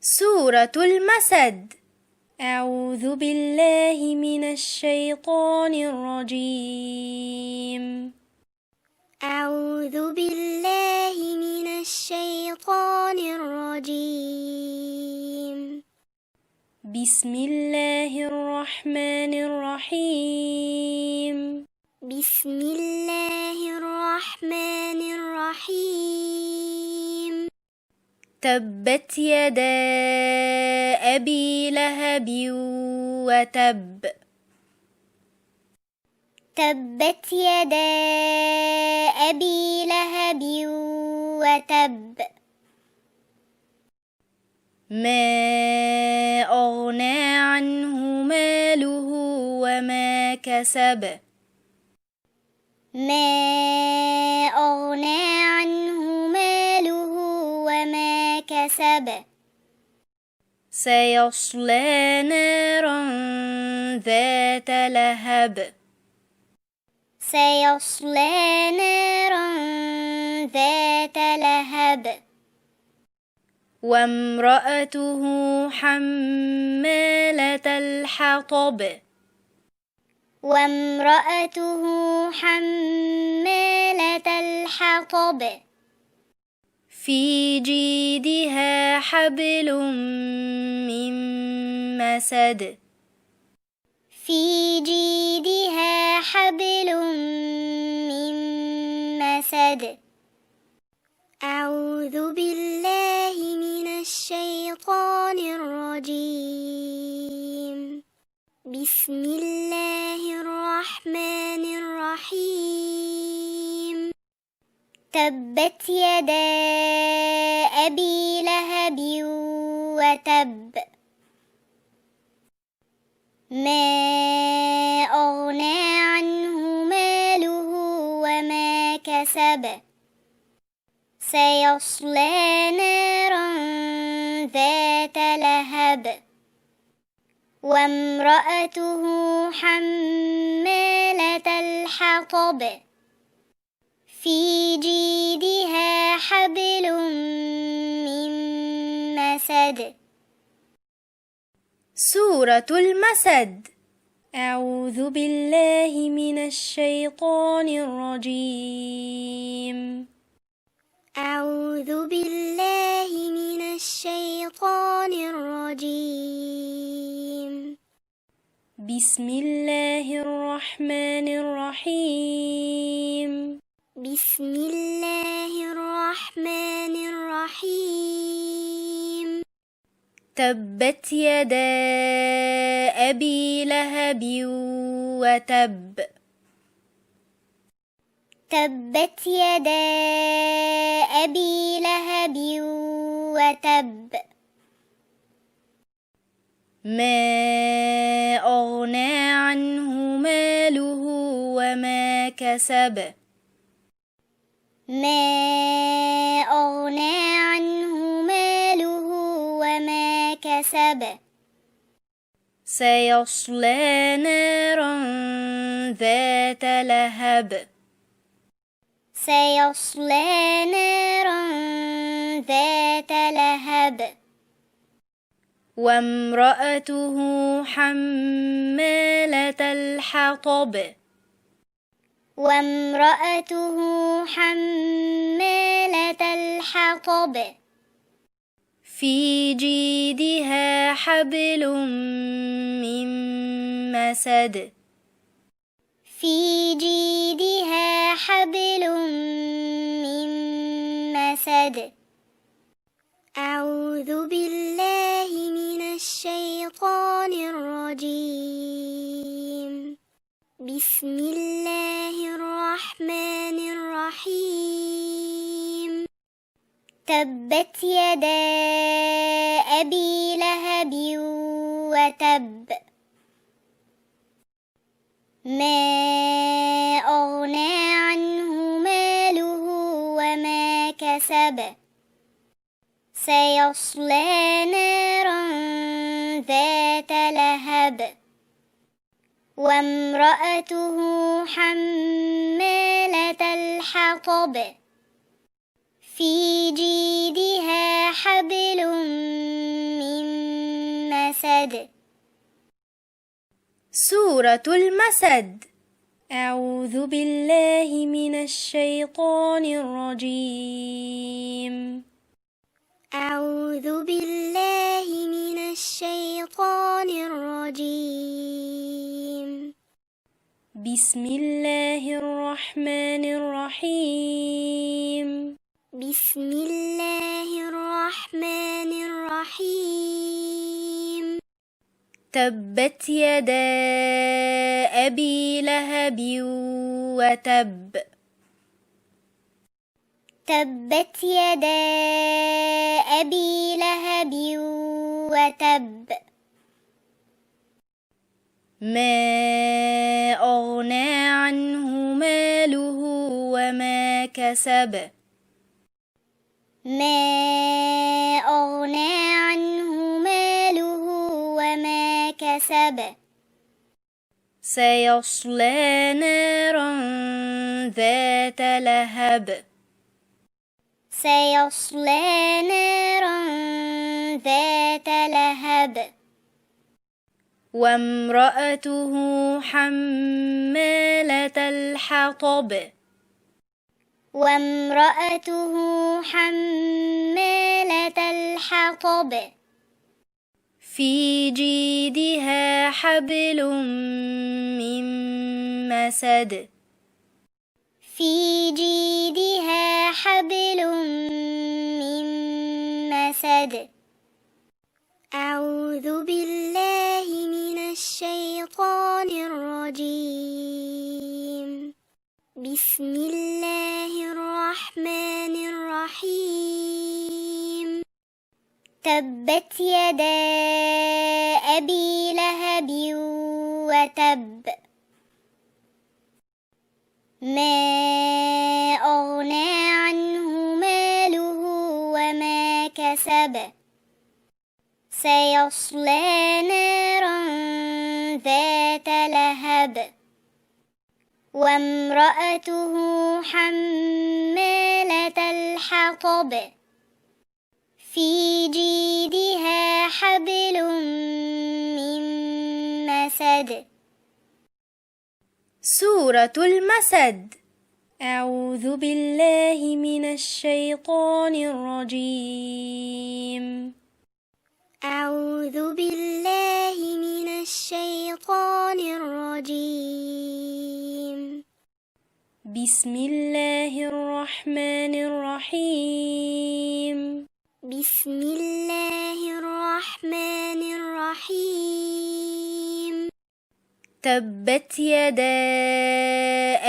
سورة المسد. أعوذ بالله من الشيطان الرجيم. أعوذ بالله من الشيطان الرجيم. بسم الله الرحمن الرحيم. بسم الله الرحمن الرحيم. تبت يدا أبي لهب وتب. تبت يدا أبي لهب وتب. ما أغنى عنه ماله وما كسب. ما أغنى عنه ماله وما كسب. سيصلى نارا ذات لهب. سيصلى نارا ذات لهب. وامرأته حمالة الحطب. وامرأته حمالة الحطب. في جيدها حبل من مسد. في جيدها حبل من مسد. أعوذ بالله من الشيطان الرجيم. بسم الله الرحمن الرحيم. تبت يدا أبي لهب وتب. ما أغنى عنه ماله وما كسب. سيصلى نارا ذات لهب. وامرأته حمالة الحطب. في جيدها حبل من مسد. سورة المسد. أعوذ بالله من الشيطان الرجيم. أعوذ بالله من الشيطان الرجيم. بسم الله الرحمن الرحيم. بسم الله الرحمن الرحيم. تبت يدا أبي لهب وتب. تبت يدا أبي لهب وتب. ما أغنى عنه ماله وما كسب. ما أغنى عنه ماله وما كسب. سيصلى نارا ذات لهب. سيصلى نارا ذات لهب. وامرأته حمالة الحطب. وامرأته حمالة الحطب. في جيدها حبل من مسد. في جيدها حبل من مسد. أعوذ بالله من الشيطان الرجيم. بسم الله الرحمن الرحيم. تبت يدا أبي لهب وتب. ما أغنى عنه ماله وما كسب. سيصلى نارا ذات لهب. وامرأته حمالة الحطب. في جيدها حبل المسد سورة المسد. أعوذ بالله من الشيطان الرجيم. أعوذ بالله من الشيطان الرجيم. بسم الله الرحمن الرحيم. بسم الله الرحمن الرحيم. تبت يدا أبي لهب وتب. تبت يدا أبي لهب وتب. ما أغنى عنه ماله وما كسب. ما أغنى عنه ماله وما كسب. سيصلى نارا ذات لهب. سيصلى نارا ذات لهب. وامرأته حمالة الحطب. وامرأته حمالة الحطب. في جيدها حبل من مسد. في جيدها حبل من مسد. أعوذ بالله من الشيطان الرجيم. بسم الله الرحمن الرحيم. تبت يدا أبي لهب وتب. ما أغنى عنه ماله وما كسب. سيصلى نارا ذات لهب. وامرأته حمالة الحطب. في جيدها حبل من مسد. سورة المسد. أعوذ بالله من الشيطان الرجيم. أعوذ بالله من الشيطان الرجيم. بسم الله الرحمن الرحيم. بسم الله الرحمن الرحيم. تبت يدا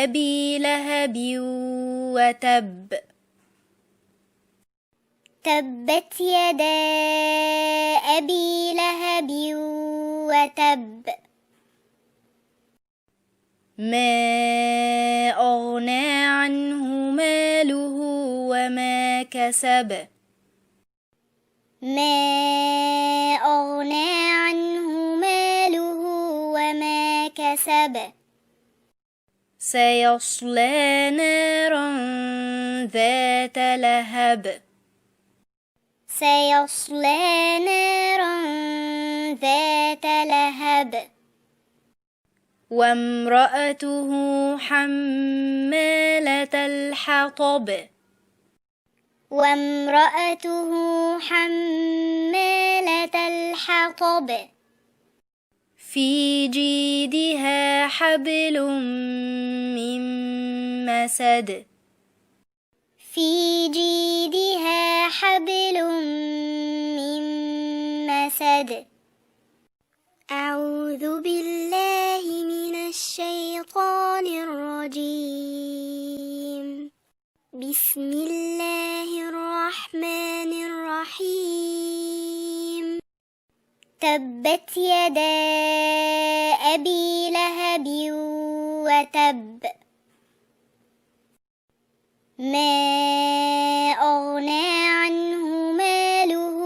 أبي لهب وتب. تبت يدا أبي لهب وتب. ما أغنى عنه ماله وما كسب. ما أغنى عنه ماله وما كسب. سيصلى نارا ذات لهب. سيصلى نارا ذات لهب. وامرأته حمالة الحطب. وامرأته حمالة الحطب. في جيدها حبل من مسد. في جيدها حبل من مسد. أعوذ بالله من الشيطان الرجيم. بسم الله الرحمن الرحيم. تبت يدا أبي لهب وتب. ما أغنى عنه ماله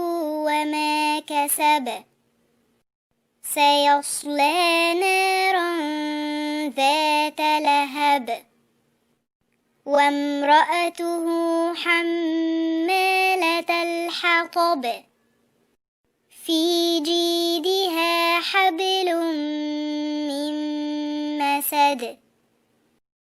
وما كسب. سيصلى نارا ذات لهب. وامرأته حمالة الحطب. في جيدها حبل من مسد